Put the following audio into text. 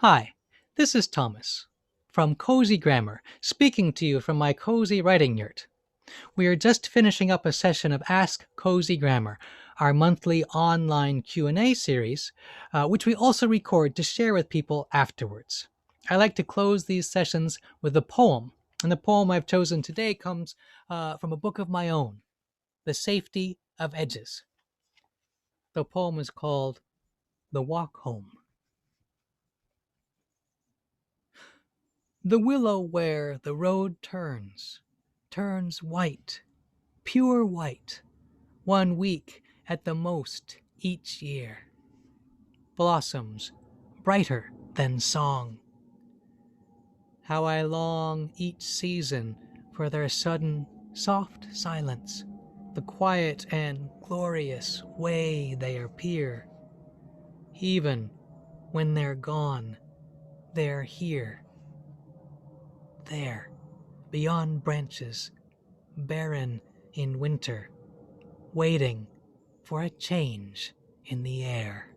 Hi, this is Thomas from Cozy Grammar, speaking to you from my cozy writing yurt. We are just finishing up a session of Ask Cozy Grammar, our monthly online Q&A series, which we also record to share with people afterwards. I like to close these sessions with a poem, and the poem I've chosen today comes from a book of my own, The Safety of Edges. The poem is called The Walk Home. The willow where the road turns white, pure white, 1 week at the most each year. Blossoms brighter than song. How I long each season for their sudden soft silence, the quiet and glorious way they appear. Even when they're gone, they're here, there, beyond branches, barren in winter, waiting for a change in the air.